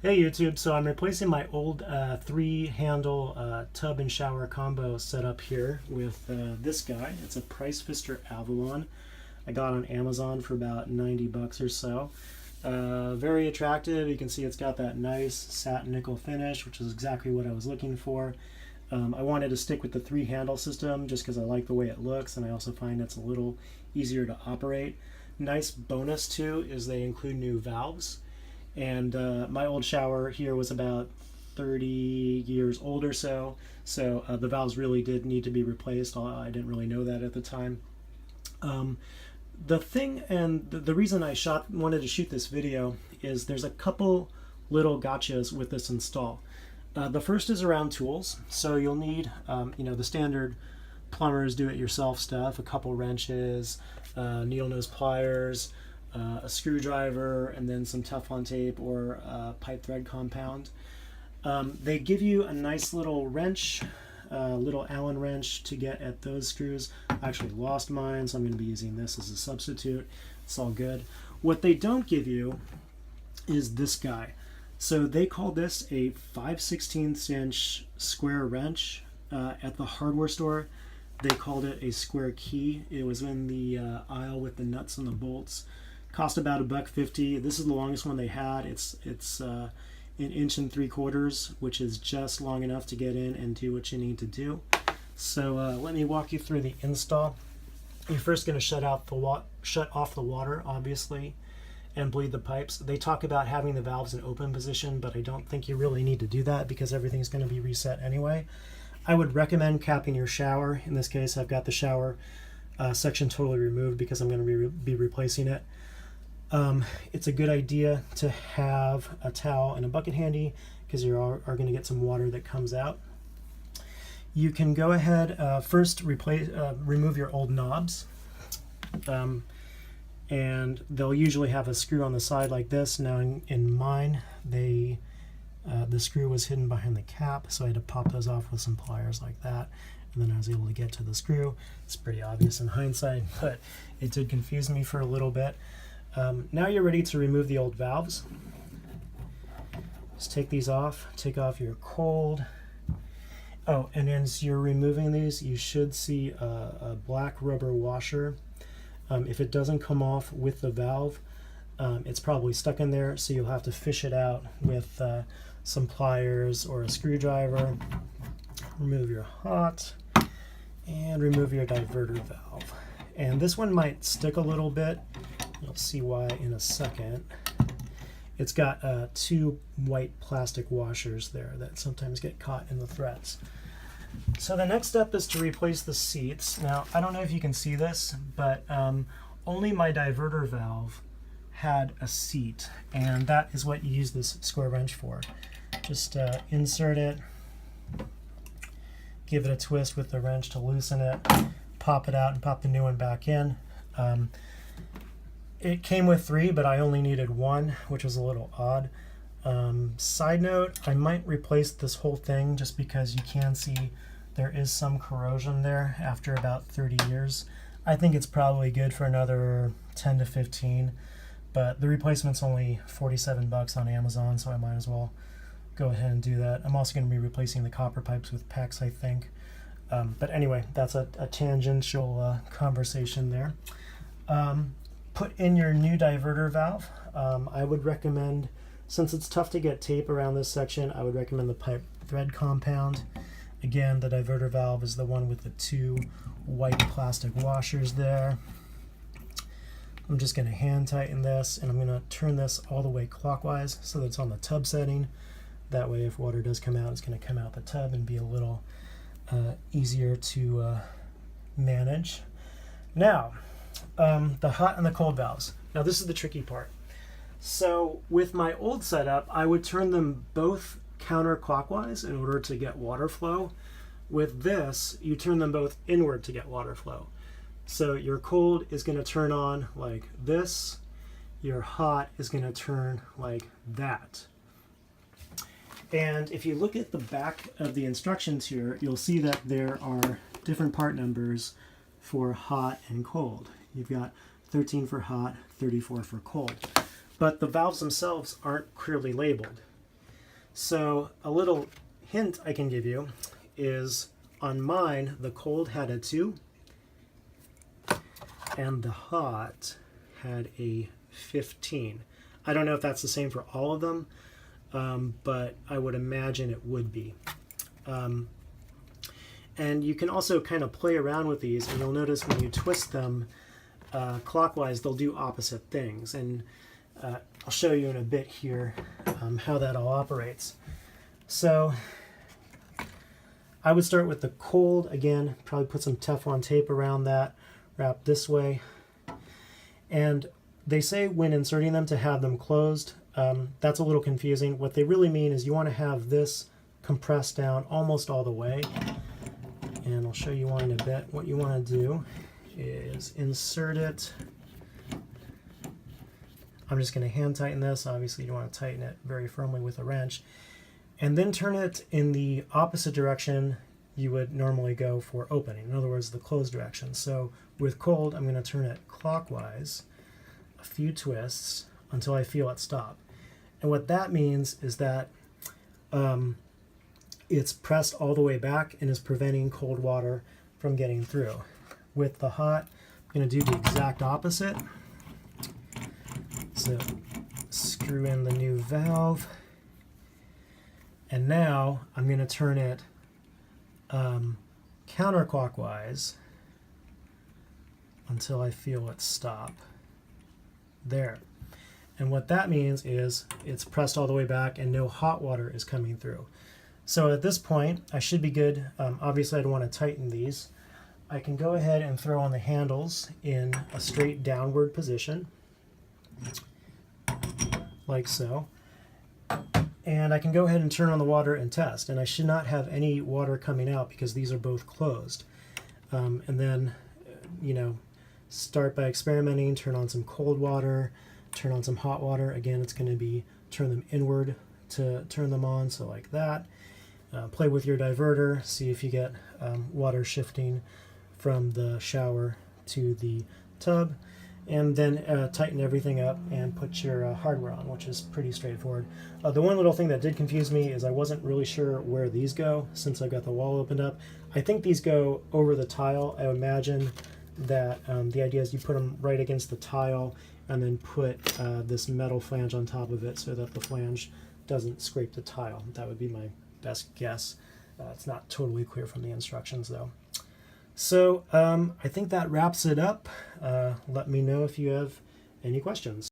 Hey YouTube, so I'm replacing my old three-handle tub and shower combo setup here with this guy. It's a Pfister Avalon. I got on Amazon for about 90 bucks or so. Very attractive. You can see it's got that nice satin nickel finish, which is exactly what I was looking for. I wanted to stick with the three-handle system just because I like the way it looks, and I also find it's a little easier to operate. Nice bonus too is they include new valves. And my old shower here was about 30 years old or so, so the valves really did need to be replaced. I didn't really know that at the time. The thing, and the reason I wanted to shoot this video is there's a couple little gotchas with this install. The first is around tools, so you'll need the standard plumber's do-it-yourself stuff, a couple wrenches, needle nose pliers, a screwdriver, and then some Teflon tape or pipe thread compound. They give you a nice little wrench, little Allen wrench to get at those screws. I actually lost mine, so I'm going to be using this as a substitute. It's all good. What they don't give you is this guy. So they call this a 5/16 inch square wrench. At the hardware store, they called it a square key. It was in the aisle with the nuts and the bolts. Cost about $1.50. This is the longest one they had. It's 1 3/4 inches, which is just long enough to get in and do what you need to do. So let me walk you through the install. You're first going to shut off the water, obviously, and bleed the pipes. They talk about having the valves in open position, but I don't think you really need to do that because everything's going to be reset anyway. I would recommend capping your shower. In this case, I've got the shower section totally removed because I'm going to be replacing it. It's a good idea to have a towel and a bucket handy because you are going to get some water that comes out. You can go ahead first remove your old knobs, and they'll usually have a screw on the side like this. Now in mine, the screw was hidden behind the cap, so I had to pop those off with some pliers like that, and then I was able to get to the screw. It's pretty obvious in hindsight, but it did confuse me for a little bit. Now you're ready to remove the old valves. Just take these off, take off your cold. Oh, and as you're removing these, you should see a black rubber washer. If it doesn't come off with the valve, it's probably stuck in there, so you'll have to fish it out with some pliers or a screwdriver. Remove your hot, and remove your diverter valve. And this one might stick a little bit. You'll see why in a second. It's got two white plastic washers there that sometimes get caught in the threads. So the next step is to replace the seats. Now, I don't know if you can see this, but only my diverter valve had a seat, and that is what you use this square wrench for. Just insert it, give it a twist with the wrench to loosen it, pop it out, and pop the new one back in. It came with 3, but I only needed 1, which was a little odd. Side note, I might replace this whole thing just because you can see there is some corrosion there after about 30 years. I think it's probably good for another 10 to 15, but the replacement's only 47 bucks on Amazon, so I might as well go ahead and do that. I'm also going to be replacing the copper pipes with PEX, I think. But anyway, that's a tangential conversation there. Put in your new diverter valve. I would recommend, since it's tough to get tape around this section, I would recommend the pipe thread compound. Again, the diverter valve is the one with the 2 white plastic washers there. I'm just going to hand tighten this, and I'm going to turn this all the way clockwise so that it's on the tub setting. That way, if water does come out, it's going to come out the tub and be a little easier to manage. Now, the hot and the cold valves. Now this is the tricky part. So with my old setup, I would turn them both counterclockwise in order to get water flow. With this, you turn them both inward to get water flow. So your cold is going to turn on like this. Your hot is going to turn like that. And if you look at the back of the instructions here, you'll see that there are different part numbers for hot and cold. You've got 13 for hot, 34 for cold. But the valves themselves aren't clearly labeled. So a little hint I can give you is on mine, the cold had a 2 and the hot had a 15. I don't know if that's the same for all of them, but I would imagine it would be. And you can also kind of play around with these, and you'll notice when you twist them clockwise, they'll do opposite things. And I'll show you in a bit here how that all operates. So I would start with the cold again, probably put some Teflon tape around that, wrap this way. And they say when inserting them to have them closed. That's a little confusing. What they really mean is you want to have this compressed down almost all the way. And I'll show you one in a bit. What you want to do is insert it. I'm just going to hand tighten this. Obviously you want to tighten it very firmly with a wrench. And then turn it in the opposite direction you would normally go for opening. In other words, the closed direction. So with cold, I'm going to turn it clockwise a few twists until I feel it stop. And what that means is that it's pressed all the way back and is preventing cold water from getting through. With the hot, I'm going to do the exact opposite. So screw in the new valve. And now I'm going to turn it counterclockwise until I feel it stop. There. And what that means is it's pressed all the way back and no hot water is coming through. So at this point, I should be good. Obviously, I don't want to tighten these. I can go ahead and throw on the handles in a straight downward position, like so. And I can go ahead and turn on the water and test. And I should not have any water coming out because these are both closed. And then, you know, start by experimenting, turn on some cold water, turn on some hot water. Again, it's going to be turn them inward to turn them on, so like that. Play with your diverter, see if you get water shifting from the shower to the tub, and then tighten everything up and put your hardware on, which is pretty straightforward. The one little thing that did confuse me is I wasn't really sure where these go since I got the wall opened up. I think these go over the tile. I imagine that the idea is you put them right against the tile and then put this metal flange on top of it so that the flange doesn't scrape the tile. That would be my best guess. It's not totally clear from the instructions though. So I think that wraps it up. Let me know if you have any questions.